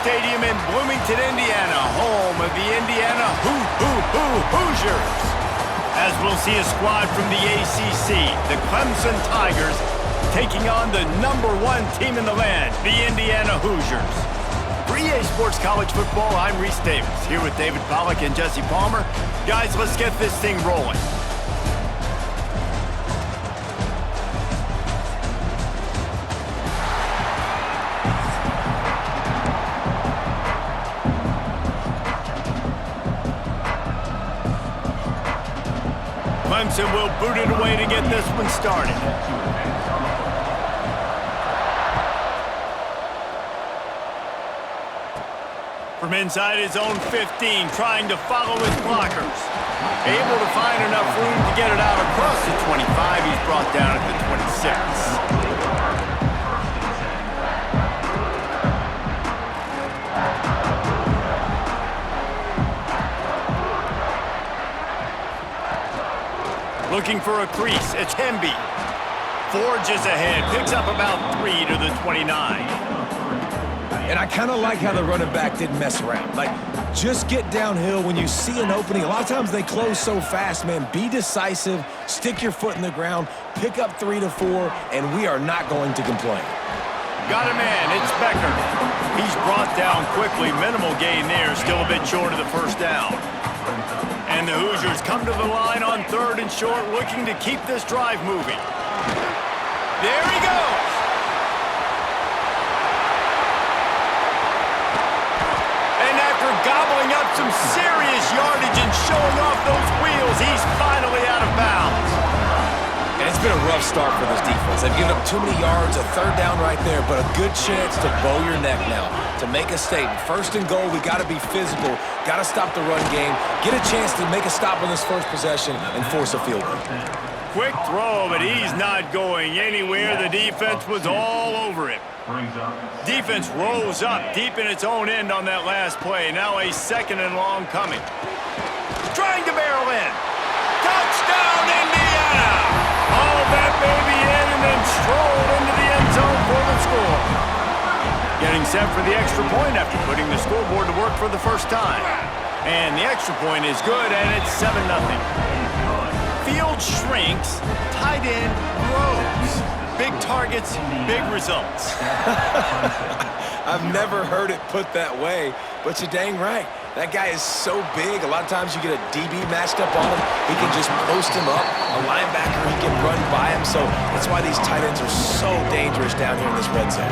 Stadium in Bloomington, Indiana, home of the Indiana Hoosiers. As we'll see a squad from the ACC, the Clemson Tigers, taking on the #1 team in the land, the Indiana Hoosiers. For EA Sports College Football, I'm Reese Davis, here with David Pollack and Jesse Palmer. Guys, let's get this thing rolling. Clemson will boot it away to get this one started. From inside his own 15, trying to follow his blockers. Able to find enough room to get it out across the 25. He's brought down at the 26. Looking for a crease, it's Hemby. Forges ahead, picks up about 3 to the 29. And I kind of like how the running back didn't mess around. Like, just get downhill when you see an opening. A lot of times they close so fast, man. Be decisive, stick your foot in the ground, pick up 3 to 4, and we are not going to complain. Got a man, it's Becker. He's brought down quickly, minimal gain there, still a bit short of the first down. And the Hoosiers come to the line on 3rd and short, looking to keep this drive moving. There he goes. And after gobbling up some serious yardage and showing off those wheels, he's finally out of bounds. And it's been a rough start for this defense. They've given up too many yards, a 3rd down right there, but a good chance to bow your neck now, to make a statement. 1st and goal, we got to be physical, got to stop the run game, get a chance to make a stop on this first possession and force a field goal. Quick throw, but he's not going anywhere. The defense was all over him. Defense rose up deep in its own end on that last play. Now a 2nd and long coming. Trying to barrel in. Touchdown, Indiana! All that baby in and then strolled into the end zone for the score. Getting set for the extra point after putting the scoreboard to work for the first time. And the extra point is good, and it's 7-0. Field shrinks, tight end grows. Big targets, big results. I've never heard it put that way, but you're dang right. That guy is so big. A lot of times you get a DB matched up on him. He can just post him up. A linebacker, he can run by him. So that's why these tight ends are so dangerous down here in this red zone.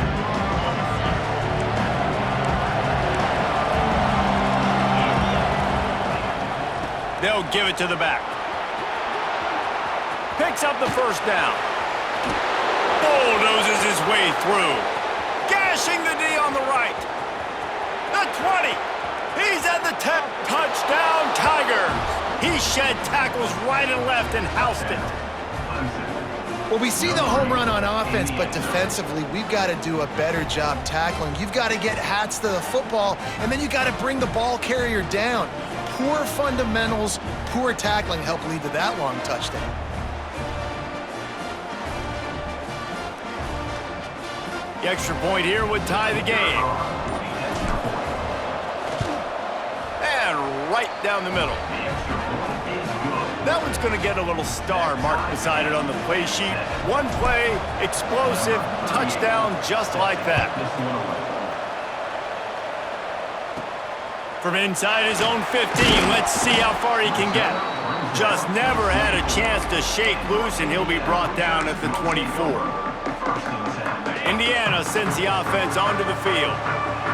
They'll give it to the back. Picks up the 1st down. Bulldozes his way through. Gashing the D on the right. The 20. He's at the 10. Touchdown, Tigers. He shed tackles right and left and housed it. Well, we see the home run on offense, but defensively, we've got to do a better job tackling. You've got to get hats to the football, and then you got to bring the ball carrier down. Poor fundamentals, poor tackling helped lead to that long touchdown. The extra point here would tie the game. And right down the middle. That one's going to get a little star marked beside it on the play sheet. One play, explosive, touchdown just like that. From inside his own 15, let's see how far he can get. Just never had a chance to shake loose, and he'll be brought down at the 24. Indiana sends the offense onto the field.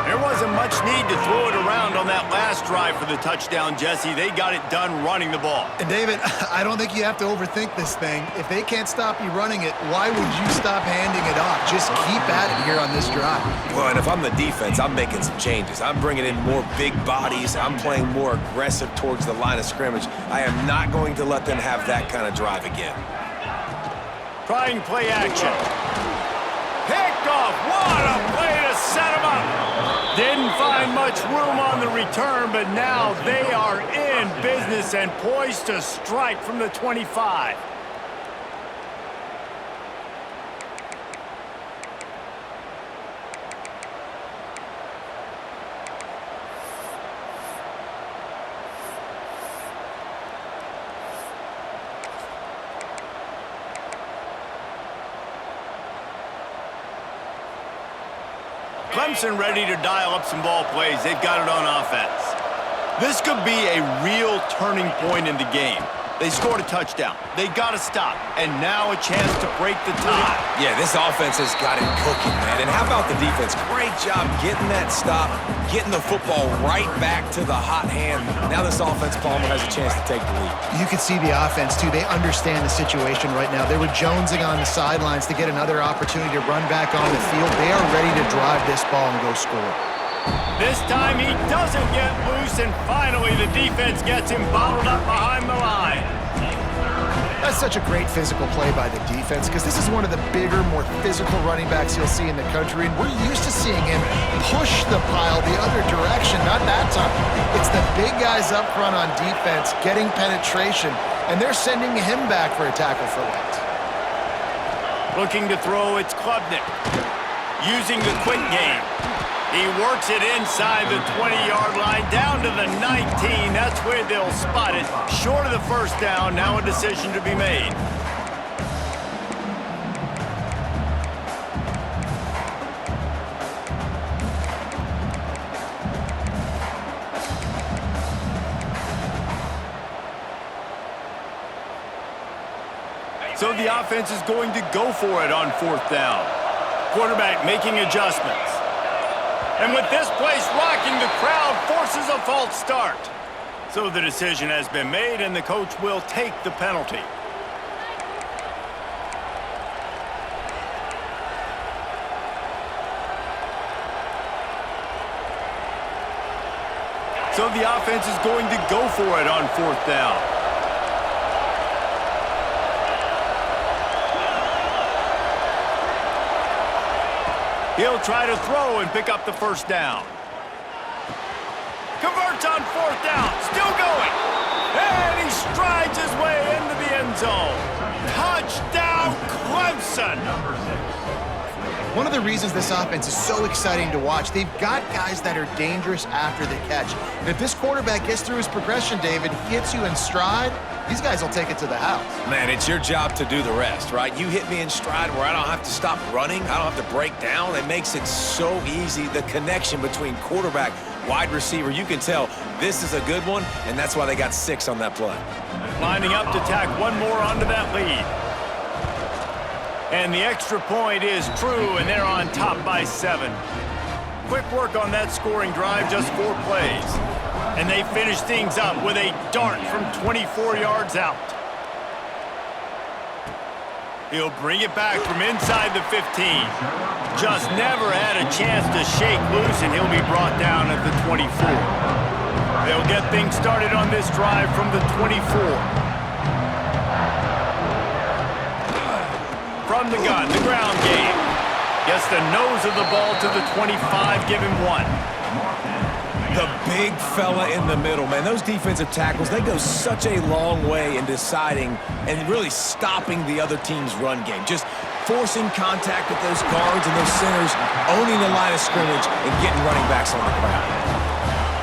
There wasn't much need to throw it around on that last drive for the touchdown, Jesse. They got it done running the ball. And David, I don't think you have to overthink this thing. If they can't stop you running it, why would you stop handing it off? Just keep at it here on this drive. Well, and if I'm the defense, I'm making some changes. I'm bringing in more big bodies. I'm playing more aggressive towards the line of scrimmage. I am not going to let them have that kind of drive again. Trying play action. Picked off. What a play to set him up. Didn't find much room on the return, but now they are in business and poised to strike from the 25. Clemson ready to dial up some ball plays. They've got it on offense. This could be a real turning point in the game. They scored a touchdown. They got to stop. And now a chance to break the tie. Yeah, this offense has got it cooking, man. And how about the defense? Great job getting that stop, getting the football right back to the hot hand. Now this offense, Palmer, has a chance to take the lead. You can see the offense, too. They understand the situation right now. They were jonesing on the sidelines to get another opportunity to run back on the field. They are ready to drive this ball and go score. This time he doesn't get loose, and finally the defense gets him bottled up behind the line. That's such a great physical play by the defense because this is one of the bigger, more physical running backs you'll see in the country, and we're used to seeing him push the pile the other direction. Not that time. It's the big guys up front on defense getting penetration, and they're sending him back for a tackle for loss. Looking to throw, it's Klubnik. Using the quick game. He works it inside the 20-yard line, down to the 19. That's where they'll spot it. Short of the first down, now a decision to be made. So the offense is going to go for it on fourth down. Quarterback making adjustments. And with this place rocking, the crowd forces a false start. So the decision has been made, and the coach will take the penalty. So the offense is going to go for it on fourth down. He'll try to throw and pick up the first down. Converts on fourth down. Still going. And he strides his way into the end zone. Touchdown, Clemson. One of the reasons this offense is so exciting to watch, they've got guys that are dangerous after the catch. And if this quarterback gets through his progression, David, hits you in stride, these guys will take it to the house. Man, it's your job to do the rest, right? You hit me in stride where I don't have to stop running. I don't have to break down. It makes it so easy. The connection between quarterback, wide receiver, you can tell this is a good one, and that's why they got 6 on that play. Lining up to tack one more onto that lead. And the extra point is true, and they're on top by 7. Quick work on that scoring drive, just 4 plays. And they finish things up with a dart from 24 yards out. He'll bring it back from inside the 15. Just never had a chance to shake loose, and he'll be brought down at the 24. They'll get things started on this drive from the 24. From the gun, the ground game. Gets the nose of the ball to the 25, give him 1. The big fella in the middle, man. Those defensive tackles, they go such a long way in deciding and really stopping the other team's run game. Just forcing contact with those guards and those centers, owning the line of scrimmage, and getting running backs on the ground.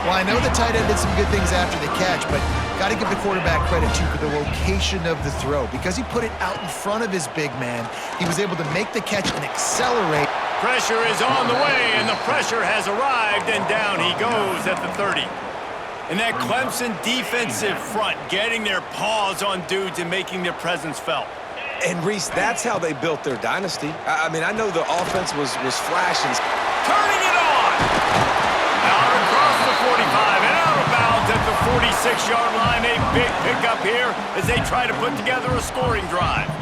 Well, I know the tight end did some good things after the catch, but got to give the quarterback credit, too, for the location of the throw. Because he put it out in front of his big man, he was able to make the catch and accelerate. Pressure is on the way, and the pressure has arrived, and down he goes at the 30. And that Clemson defensive front getting their paws on dudes and making their presence felt. And, Reese, that's how they built their dynasty. I mean, I know the offense was flashing. Turning it on! Out across the 45 and out of bounds at the 46-yard line. A big pickup here as they try to put together a scoring drive.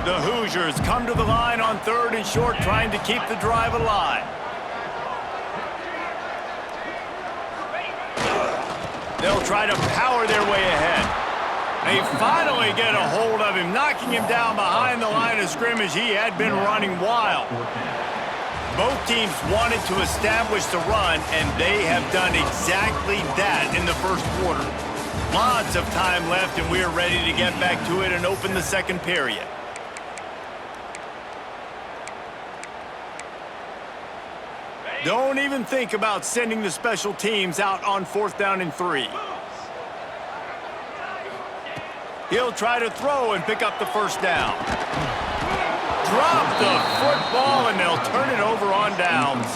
The Hoosiers come to the line on 3rd and short, trying to keep the drive alive. They'll try to power their way ahead. They finally get a hold of him, knocking him down behind the line of scrimmage. He had been running wild. Both teams wanted to establish the run, and they have done exactly that in the first quarter. Lots of time left, and we're ready to get back to it and open the second period. Don't even think about sending the special teams out on 4th down and 3. He'll try to throw and pick up the first down. Drop the football, and they'll turn it over on downs.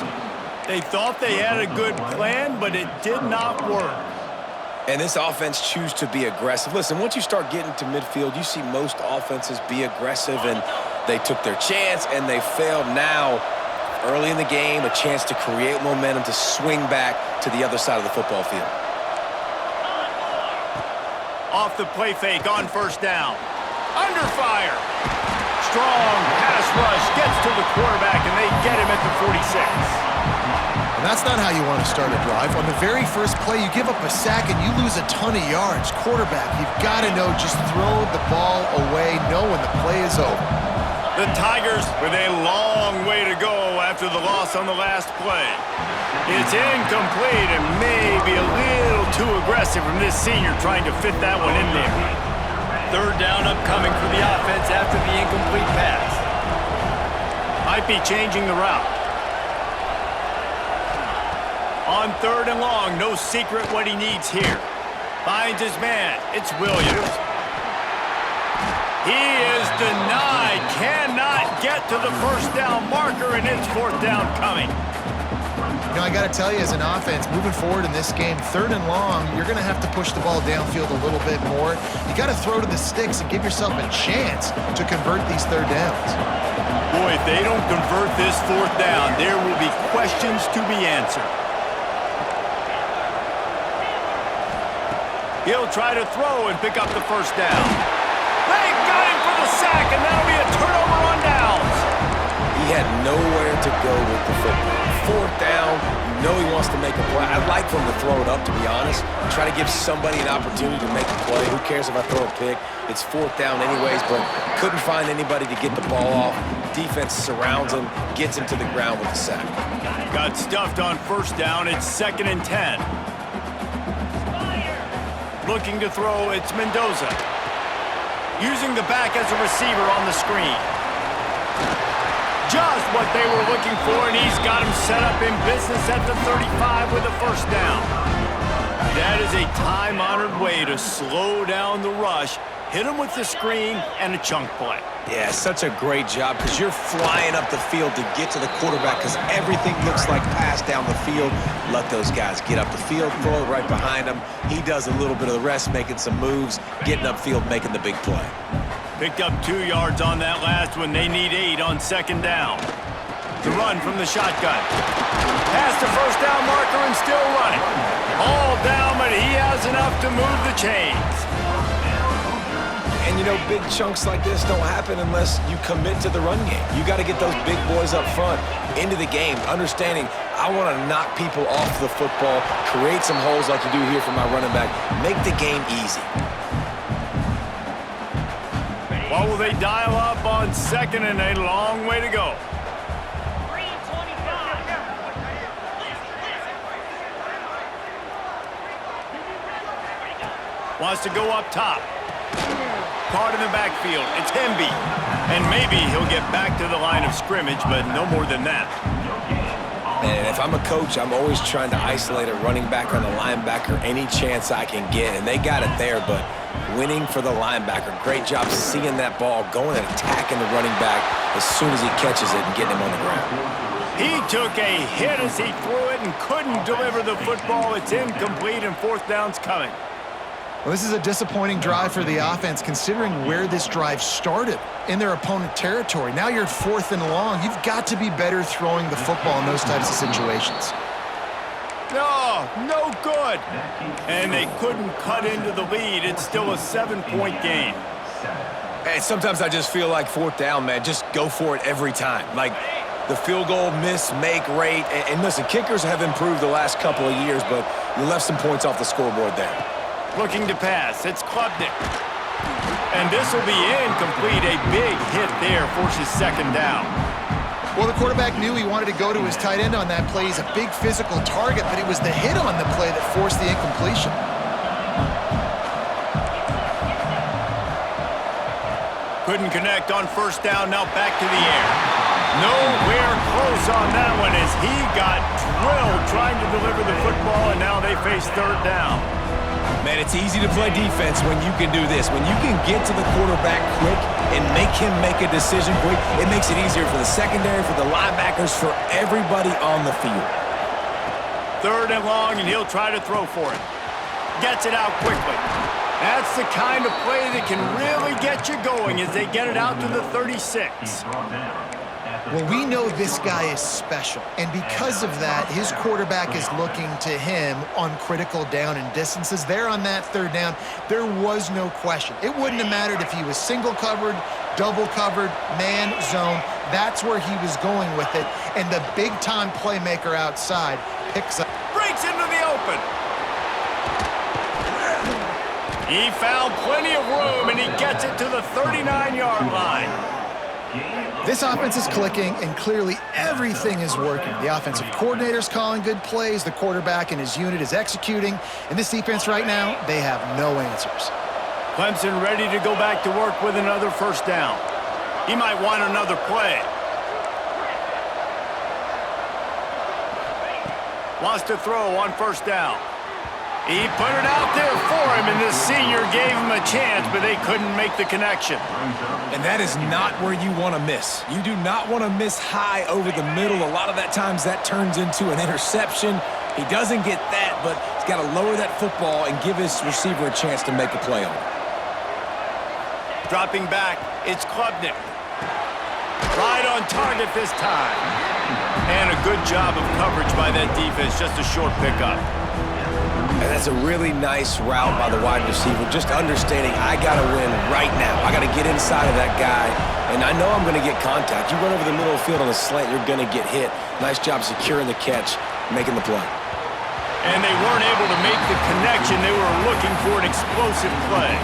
They thought they had a good plan, but it did not work. And this offense choose to be aggressive. Listen, once you start getting to midfield, you see most offenses be aggressive, and they took their chance, and they failed. Now, early in the game, a chance to create momentum to swing back to the other side of the football field. Off the play fake on first down. Under fire. Strong pass rush gets to the quarterback, and they get him at the 46. And that's not how you want to start a drive. On the very first play, you give up a sack and you lose a ton of yards. Quarterback, you've got to know, just throw the ball away, know when the play is over. The Tigers with a long way to go after the loss on the last play. It's incomplete and maybe a little too aggressive from this senior trying to fit that one in there. Third down upcoming for the offense after the incomplete pass. Might be changing the route. On third and long, no secret what he needs here. Finds his man. It's Williams. He is denied. Cannot get to the first down marker, and it's fourth down coming. You know, I got to tell you, as an offense, moving forward in this game, third and long, you're going to have to push the ball downfield a little bit more. You got to throw to the sticks and give yourself a chance to convert these third downs. Boy, if they don't convert this fourth down, there will be questions to be answered. He'll try to throw and pick up the first down. They got him for the sack, and that'll be a turnover on downs. He had nowhere to go with the football. Fourth down, you know he wants to make a play. I'd like for him to throw it up, to be honest. Try to give somebody an opportunity to make a play. Who cares if I throw a pick? It's fourth down anyways, but couldn't find anybody to get the ball off. Defense surrounds him, gets him to the ground with the sack. Got stuffed on first down. It's 2nd and 10. Looking to throw, it's Mendoza. Using the back as a receiver on the screen. Just what they were looking for, and he's got him set up in business at the 35 with a first down. That is a time-honored way to slow down the rush, hit him with the screen, and a chunk play. Yeah, such a great job because you're flying up the field to get to the quarterback because everything looks like pass down the field. Let those guys get up the field, throw it right behind him. He does a little bit of the rest, making some moves, getting upfield, making the big play. Picked up 2 yards on that last one. They need 8 on 2nd down. The run from the shotgun. Past the first down marker and still running. All down, but he has enough to move the chains. And, you know, big chunks like this don't happen unless you commit to the run game. You got to get those big boys up front into the game, understanding I want to knock people off the football, create some holes like you do here for my running back, make the game easy. What will they dial up on 2nd and a long way to go? Wants to go up top. Caught in the backfield. It's Hemby. And maybe he'll get back to the line of scrimmage, but no more than that. And if I'm a coach, I'm always trying to isolate a running back on a linebacker any chance I can get. And they got it there, but winning for the linebacker. Great job seeing that ball, going and attacking the running back as soon as he catches it and getting him on the ground. He took a hit as he threw it and couldn't deliver the football. It's incomplete and fourth down's coming. Well, this is a disappointing drive for the offense considering where this drive started in their opponent territory. Now you're at 4th and long. You've got to be better throwing the football in those types of situations. No good. And they couldn't cut into the lead. It's still a 7-point game. Hey, sometimes I just feel like 4th down, man. Just go for it every time. Like the field goal miss, make rate. And listen, kickers have improved the last couple of years, but you left some points off the scoreboard there. Looking to pass. It's Klubnik. And this will be incomplete. A big hit there forces 2nd down. Well, the quarterback knew he wanted to go to his tight end on that play. He's a big physical target, but it was the hit on the play that forced the incompletion. Couldn't connect on first down. Now back to the air. Nowhere close on that one as he got drilled trying to deliver the football, and now they face 3rd down. Man, it's easy to play defense when you can do this. When you can get to the quarterback quick and make him make a decision quick, it makes it easier for the secondary, for the linebackers, for everybody on the field. 3rd and long, and he'll try to throw for it. Gets it out quickly. That's the kind of play that can really get you going as they get it out to the 36. Well, we know this guy is special, and because of that, his quarterback is looking to him on critical down and distances. There on that 3rd down, there was no question. It wouldn't have mattered if he was single covered, double covered, man, zone. That's where he was going with it, and the big-time playmaker outside picks up. Breaks into the open. He found plenty of room, and he gets it to the 39-yard line. This offense is clicking, and clearly everything is working. The offensive coordinator's calling good plays, the quarterback and his unit is executing, and this defense right now, they have no answers. Clemson ready to go back to work with another 1st down. He might want another play. Wants to throw on 1st down. He put it out there for him, and the senior gave him a chance, but they couldn't make the connection. And that is not where you want to miss. You do not want to miss high over the middle. A lot of that times that turns into an interception. He doesn't get that, but he's got to lower that football and give his receiver a chance to make a play on it. Dropping back, it's Klubnik. Right on target this time. And a good job of coverage by that defense, just a short pickup. And that's a really nice route by the wide receiver, just understanding I got to win right now. I got to get inside of that guy, and I know I'm going to get contact. You run over the middle of the field on a slant, you're going to get hit. Nice job securing the catch, making the play. And they weren't able to make the connection. They were looking for an explosive play.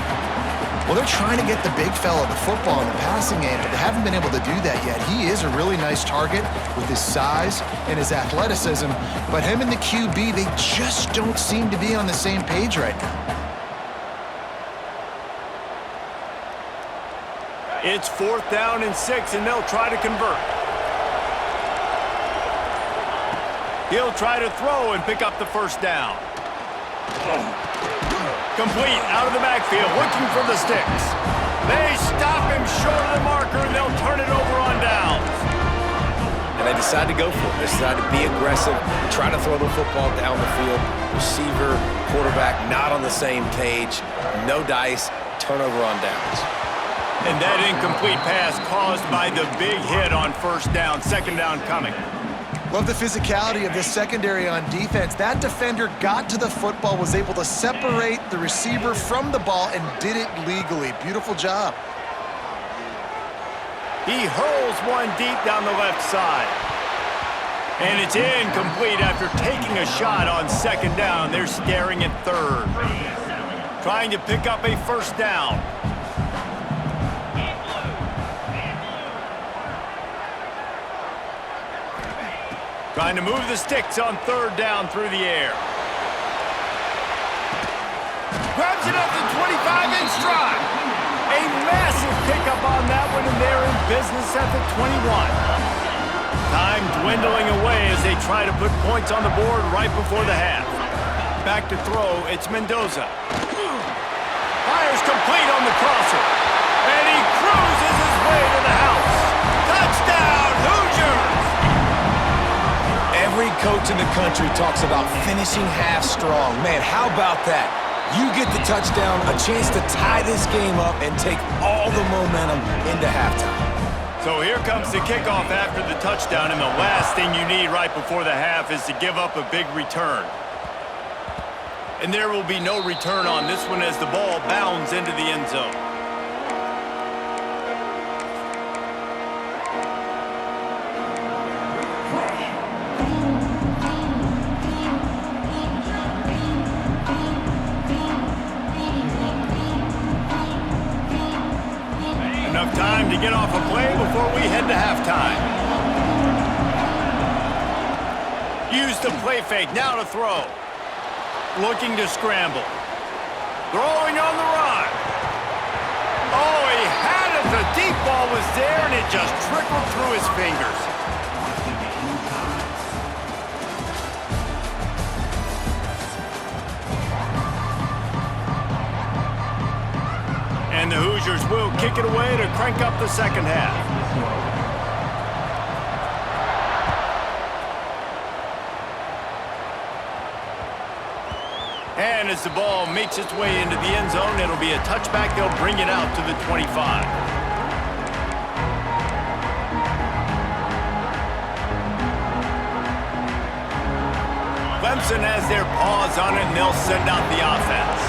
Well, they're trying to get the big fella the football in the passing game, but they haven't been able to do that yet. He is a really nice target with his size and his athleticism, but him and the QB, they just don't seem to be on the same page right now. It's 4th down and 6, and they'll try to convert. He'll try to throw and pick up the 1st down. Complete out of the backfield, looking for the sticks. They stop him short of the marker, and they'll turn it over on downs. And they decide to go for it. They decide to be aggressive, try to throw the football down the field. Receiver, quarterback, not on the same page. No dice, turnover on downs. And that incomplete pass caused by the big hit on 1st down, 2nd down coming. Love the physicality of this secondary on defense. That defender got to the football, was able to separate the receiver from the ball, and did it legally. Beautiful job. He hurls one deep down the left side. And it's incomplete after taking a shot on 2nd down. They're staring at 3rd. Trying to pick up a 1st down. Trying to move the sticks on 3rd down through the air. Grabs it up to 25 in stride. A massive pickup on that one, and they're in business at the 21. Time dwindling away as they try to put points on the board right before the half. Back to throw, it's Mendoza. Fires complete on the crosser. And he cruises his way to the house. Touchdown, Hoosiers! Every coach in the country talks about finishing half strong. Man, how about that? You get the touchdown, a chance to tie this game up and take all the momentum into halftime. So here comes the kickoff after the touchdown, and the last thing you need right before the half is to give up a big return. And there will be no return on this one as the ball bounds into the end zone. Enough time to get off a play before we head to halftime. Use the play fake, now to throw. Looking to scramble. Throwing on the run. Oh, he had it. The deep ball was there, and it just trickled through his fingers. Hoosiers will kick it away to crank up the second half. And as the ball makes its way into the end zone, it'll be a touchback. They'll bring it out to the 25. Clemson has their paws on it, and they'll send out the offense.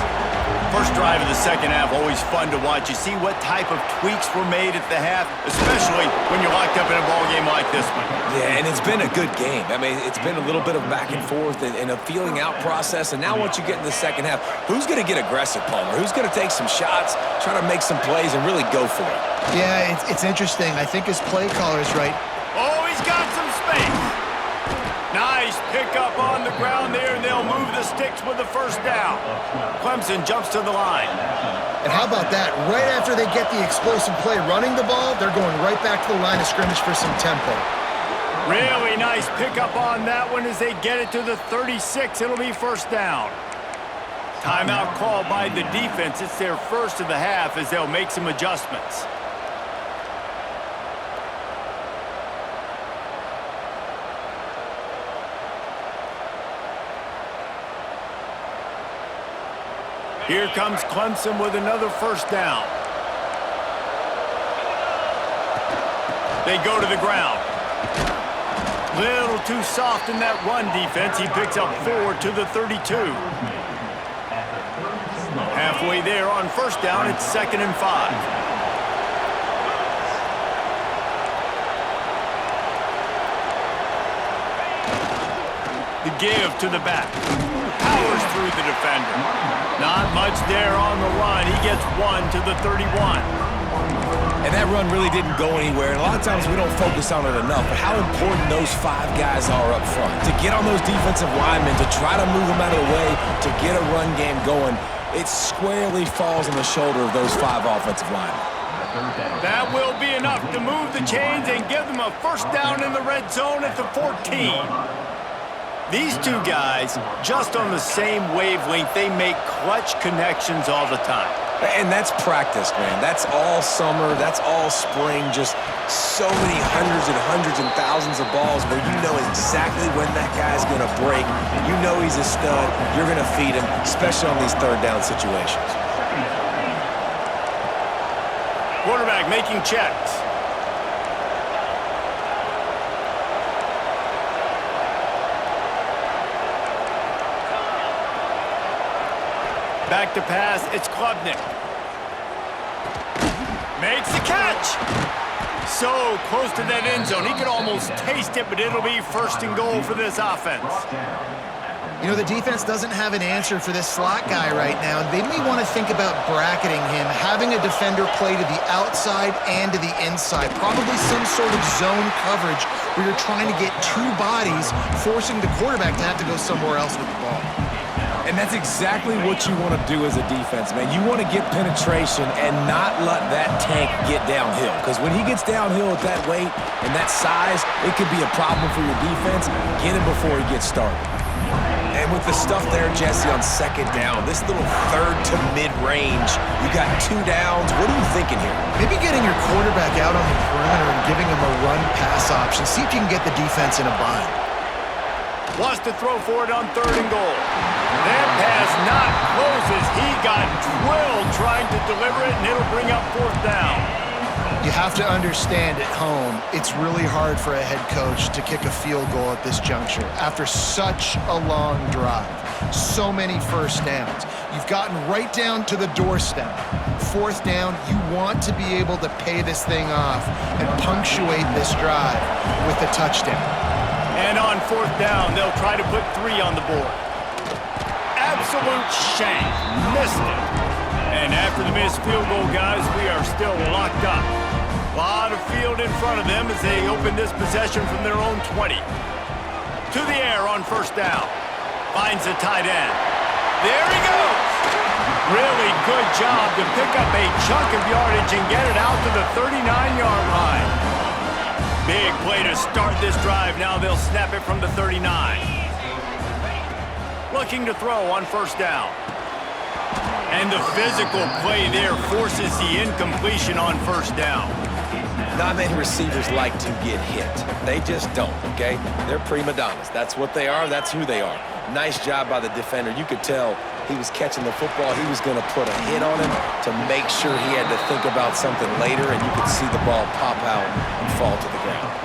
First drive of the second half, always fun to watch. You see what type of tweaks were made at the half, especially when you're locked up in a ball game like this one. Yeah, and it's been a good game. I mean, it's been a little bit of back and forth and a feeling out process. And now once you get in the second half, who's going to get aggressive, Palmer? Who's going to take some shots, try to make some plays, and really go for it? Yeah, it's interesting. I think his play caller's right. Oh, he's got some space. Nice pickup on the ground there, and they'll move the sticks with the first down. Clemson jumps to the line. And how about that? Right after they get the explosive play running the ball, they're going right back to the line of scrimmage for some tempo. Really nice pickup on that one as they get it to the 36. It'll be first down. Timeout called by the defense. It's their first of the half as they'll make some adjustments. Here comes Clemson with another first down. They go to the ground. Little too soft in that run defense. He picks up 4 to the 32. Halfway there on first down, it's 2nd and 5. The give to the back. Powers through the defender. Not much there on the run. He gets 1 to the 31. And that run really didn't go anywhere. And a lot of times we don't focus on it enough, but how important those 5 guys are up front. To get on those defensive linemen, to try to move them out of the way, to get a run game going, it squarely falls on the shoulder of those 5 offensive linemen. That will be enough to move the chains and give them a first down in the red zone at the 14. These two guys, just on the same wavelength, they make clutch connections all the time. And that's practice, man. That's all summer. That's all spring. Just so many hundreds and thousands of balls where you know exactly when that guy's going to break. You know he's a stud. You're going to feed him, especially on these third down situations. Quarterback making checks. Back to pass, it's Klubnik. Makes the catch. So close to that end zone. He could almost taste it, but it'll be 1st and goal for this offense. You know, the defense doesn't have an answer for this slot guy right now. They may want to think about bracketing him, having a defender play to the outside and to the inside. Probably some sort of zone coverage where you're trying to get 2 bodies, forcing the quarterback to have to go somewhere else with the ball. And that's exactly what you want to do as a defense, man. You want to get penetration and not let that tank get downhill. Because when he gets downhill at that weight and that size, it could be a problem for your defense. Get him before he gets started. And with the stuff there, Jesse, on 2nd down, this little 3rd to mid-range, you got 2 downs. What are you thinking here? Maybe getting your quarterback out on the perimeter and giving him a run-pass option. See if you can get the defense in a bind. Wants to throw for it on 3rd and goal. That pass not closes. He got drilled trying to deliver it, and it'll bring up 4th down. You have to understand at home, it's really hard for a head coach to kick a field goal at this juncture after such a long drive. So many first downs. You've gotten right down to the doorstep. 4th down, you want to be able to pay this thing off and punctuate this drive with a touchdown. And on 4th down, they'll try to put 3 on the board. Absolute shank. Missed it. And after the missed field goal, guys, we are still locked up. A lot of field in front of them as they open this possession from their own 20. To the air on 1st down. Finds the tight end. There he goes. Really good job to pick up a chunk of yardage and get it out to the 39-yard line. Big play to start this drive. Now they'll snap it from the 39. Looking to throw on 1st down. And the physical play there forces the incompletion on first down. Not many receivers like to get hit. They just don't, okay? They're prima donnas. That's what they are. That's who they are. Nice job by the defender. You could tell he was catching the football. He was going to put a hit on him to make sure he had to think about something later, and you could see the ball pop out and fall to the ground.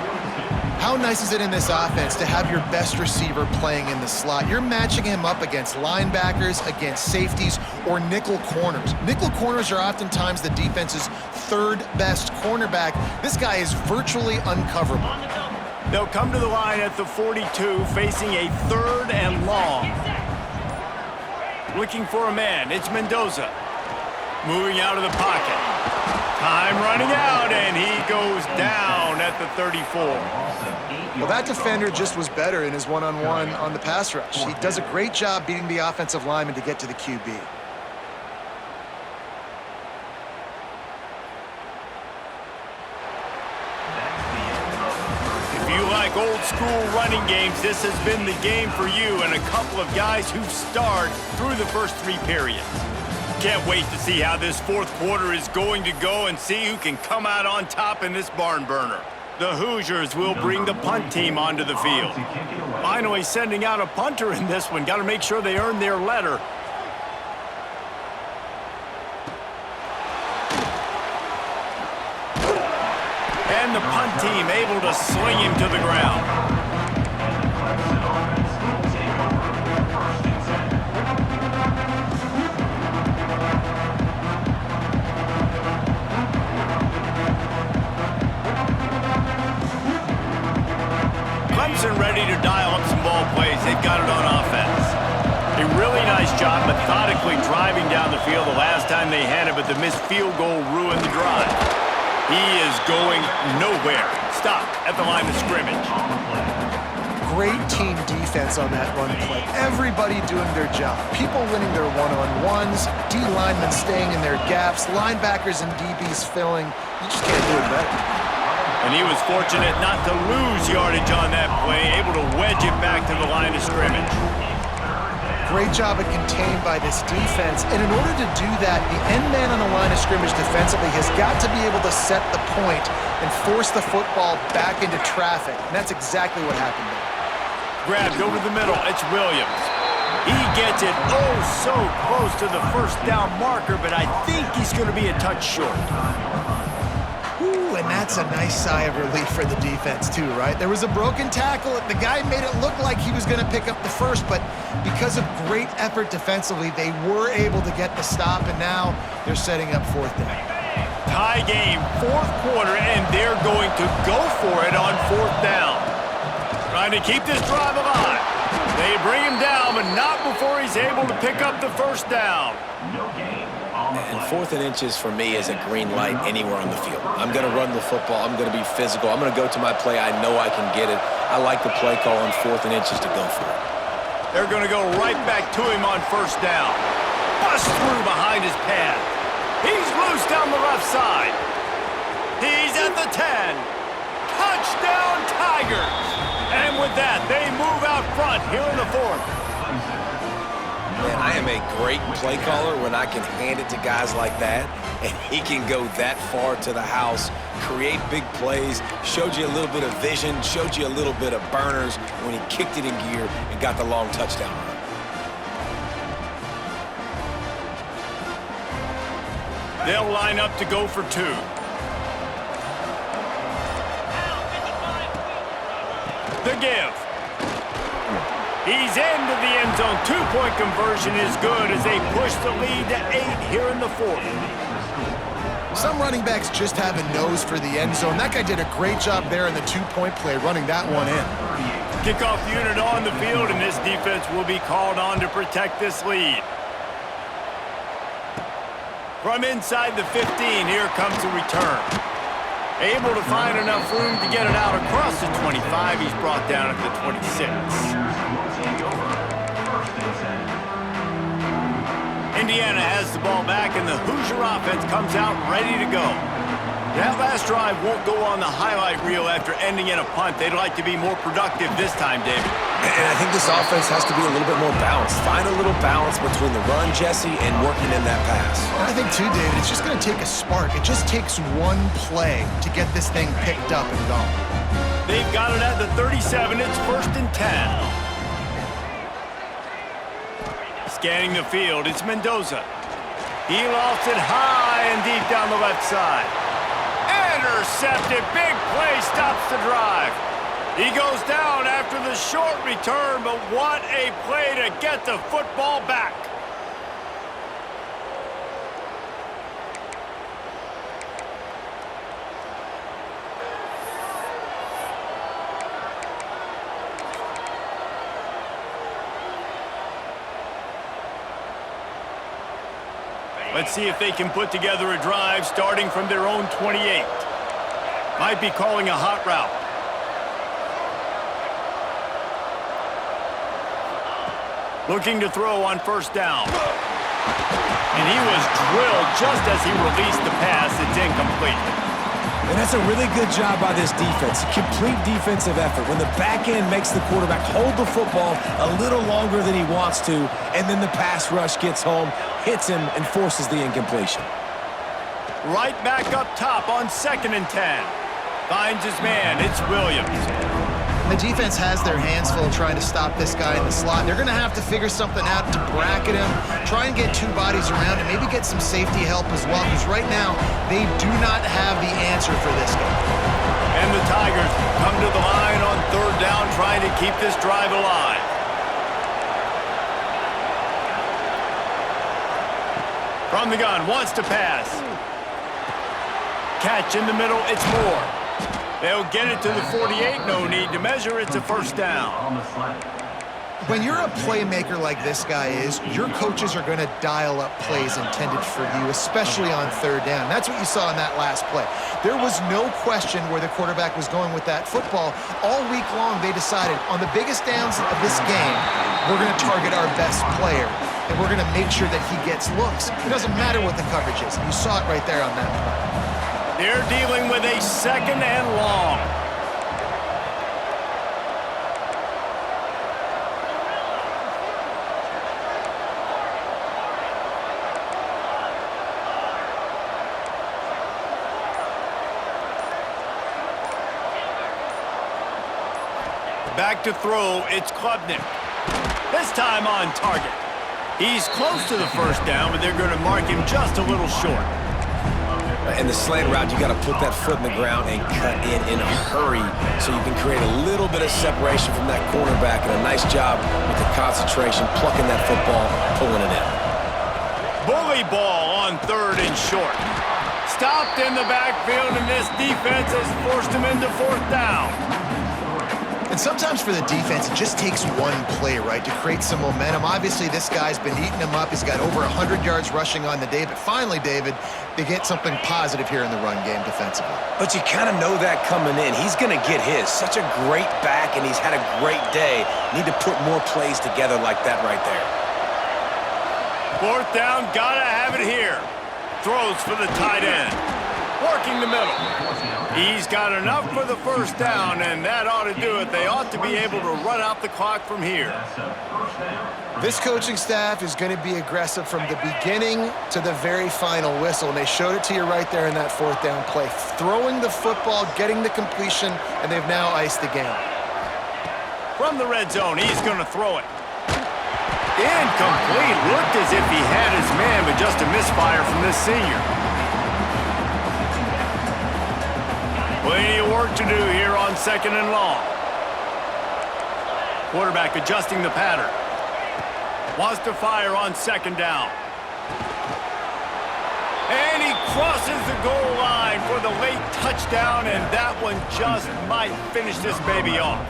How nice is it in this offense to have your best receiver playing in the slot? You're matching him up against linebackers, against safeties, or nickel corners. Nickel corners are oftentimes the defense's third best cornerback. This guy is virtually uncoverable. They'll come to the line at the 42, facing a 3rd and long. Looking for a man. It's Mendoza. Moving out of the pocket. Time running out, and he goes down at the 34. Well, that defender just was better in his one-on-one on the pass rush. He does a great job beating the offensive lineman to get to the QB. If you like old-school running games, this has been the game for you and a couple of guys who start through the first 3 periods. Can't wait to see how this 4th quarter is going to go and see who can come out on top in this barn burner. The Hoosiers will bring the punt team onto the field. Finally sending out a punter in this one. Got to make sure they earn their letter. And the punt team able to sling him to the ground. Clemson ready to dial up some ball plays. They've got it on offense. A really nice job methodically driving down the field the last time they had it, but the missed field goal ruined the drive. He is going nowhere. Stop at the line of scrimmage. Great team defense on that run play. Everybody doing their job. People winning their one-on-ones, D linemen staying in their gaps, linebackers and DBs filling. You just can't do it better. And he was fortunate not to lose yardage on that play, able to wedge it back to the line of scrimmage. Great job at contained by this defense. And in order to do that, the end man on the line of scrimmage defensively has got to be able to set the point and force the football back into traffic. And that's exactly what happened there. Grabbed over the middle. It's Williams. He gets it so close to the first down marker, but I think he's going to be a touch short. And that's a nice sigh of relief for the defense too, right? There was a broken tackle. The guy made it look like he was going to pick up the first, but because of great effort defensively, they were able to get the stop, and now they're setting up 4th down. Tie game, 4th quarter, and they're going to go for it on 4th down. Trying to keep this drive alive. They bring him down, but not before he's able to pick up the first down. And 4th and inches for me is a green light anywhere on the field. I'm going to run the football. I'm going to be physical. I'm going to go to my play. I know I can get it. I like the play call on 4th and inches to go for it. They're going to go right back to him on first down. Bust through behind his pad. He's loose down the left side. He's at the 10. Touchdown Tigers. And with that, they move out front here in the 4th. Man, I am a great play caller when I can hand it to guys like that, and he can go that far to the house, create big plays, showed you a little bit of vision, showed you a little bit of burners when he kicked it in gear and got the long touchdown run. They'll line up to go for 2. The give. He's into the end zone. 2-point conversion is good as they push the lead to 8 here in the 4th. Some running backs just have a nose for the end zone. That guy did a great job there in the 2-point play, running that one in. Kickoff unit on the field, and this defense will be called on to protect this lead. From inside the 15, here comes the return. Able to find enough room to get it out across the 25. He's brought down at the 26. Indiana has the ball back, and the Hoosier offense comes out ready to go. That last drive won't go on the highlight reel after ending in a punt. They'd like to be more productive this time, David. And I think this offense has to be a little bit more balanced. Find a little balance between the run, Jesse, and working in that pass. And I think, too, David, it's just going to take a spark. It just takes one play to get this thing picked up and going. They've got it at the 37. It's 1st and 10. Scanning the field, it's Mendoza. He lofts it high and deep down the left side. Intercepted. Big play stops the drive. He goes down after the short return, but what a play to get the football back. Let's see if they can put together a drive starting from their own 28. Might be calling a hot route. Looking to throw on 1st down. And he was drilled just as he released the pass. It's incomplete. And that's a really good job by this defense. Complete defensive effort. When the back end makes the quarterback hold the football a little longer than he wants to, and then the pass rush gets home, hits him, and forces the incompletion. Right back up top on 2nd and 10. Finds his man. It's Williams. The defense has their hands full trying to stop this guy in the slot. They're going to have to figure something out to bracket him, try and get 2 bodies around him, maybe get some safety help as well, because right now they do not have the answer for this guy. And the Tigers come to the line on 3rd down, trying to keep this drive alive. From the gun, wants to pass. Catch in the middle, it's Moore. They'll get it to the 48, no need to measure, it's a 1st down. When you're a playmaker like this guy is, your coaches are going to dial up plays intended for you, especially on 3rd down. That's what you saw in that last play. There was no question where the quarterback was going with that football. All week long, they decided, on the biggest downs of this game, we're going to target our best player, and we're going to make sure that he gets looks. It doesn't matter what the coverage is. You saw it right there on that play. They're dealing with a 2nd and long. Back to throw, it's Klubnik. This time on target. He's close to the 1st down, but they're going to mark him just a little short. In the slant route, you got to put that foot in the ground and cut in a hurry so you can create a little bit of separation from that cornerback, and a nice job with the concentration, plucking that football, pulling it in. Bully ball on 3rd and short. Stopped in the backfield, and this defense has forced him into 4th down. And sometimes for the defense, it just takes one play, right, to create some momentum. Obviously, this guy's been eating him up. He's got over 100 yards rushing on the day. But finally, David, they get something positive here in the run game defensively. But you kind of know that coming in. He's going to get his. Such a great back, and he's had a great day. Need to put more plays together like that right there. 4th down, gotta have it here. Throws for the tight end. Working the middle. He's got enough for the 1st down, and that ought to do it. They ought to be able to run out the clock from here. This coaching staff is going to be aggressive from the beginning to the very final whistle, and they showed it to you right there in that 4th down play. Throwing the football, getting the completion, and they've now iced the game. From the red zone, he's going to throw it. Incomplete. Looked as if he had his man, but just a misfire from this senior. Plenty of work to do here on 2nd and long. Quarterback adjusting the pattern. Wants to fire on 2nd down. And he crosses the goal line for the late touchdown, and that one just might finish this baby off.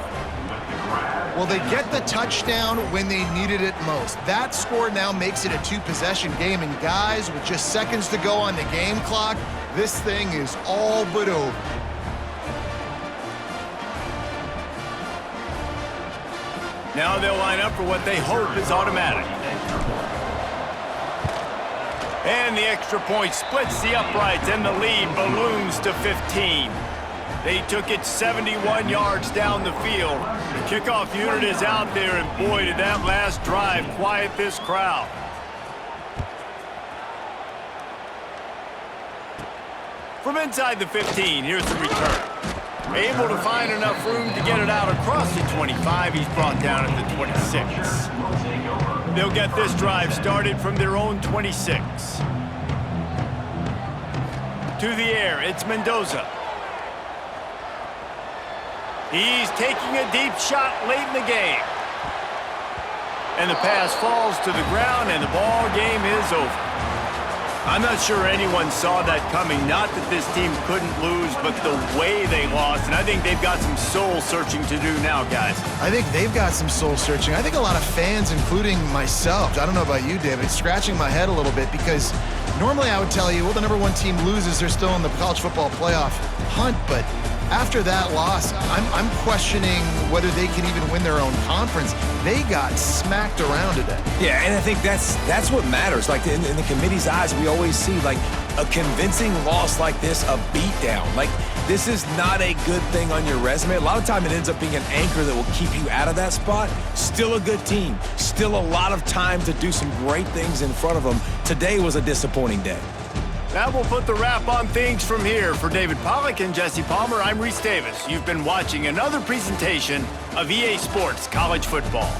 Well, they get the touchdown when they needed it most. That score now makes it a 2-possession game, and guys, with just seconds to go on the game clock, this thing is all but over. Now they'll line up for what they hope is automatic. And the extra point splits the uprights, and the lead balloons to 15. They took it 71 yards down the field. The kickoff unit is out there, and boy, did that last drive quiet this crowd. From inside the 15, here's the return. Able to find enough room to get it out across the 25. He's brought down at the 26. They'll get this drive started from their own 26. To the air, it's Mendoza. He's taking a deep shot late in the game. And the pass falls to the ground, and the ball game is over. I'm not sure anyone saw that coming. Not that this team couldn't lose, but the way they lost. And I think they've got some soul-searching to do now, guys. I think they've got some soul-searching. I think a lot of fans, including myself, I don't know about you, David, scratching my head a little bit because normally I would tell you, well, the number one team loses, they're still in the college football playoff hunt, but after that loss, I'm questioning whether they can even win their own conference. They got smacked around today. Yeah, and I think that's what matters. Like in the committee's eyes, we always see like a convincing loss like this, a beatdown. Like this is not a good thing on your resume. A lot of time it ends up being an anchor that will keep you out of that spot. Still a good team. Still a lot of time to do some great things in front of them. Today was a disappointing day. That will put the wrap on things from here. For David Pollack and Jesse Palmer, I'm Reese Davis. You've been watching another presentation of EA Sports College Football.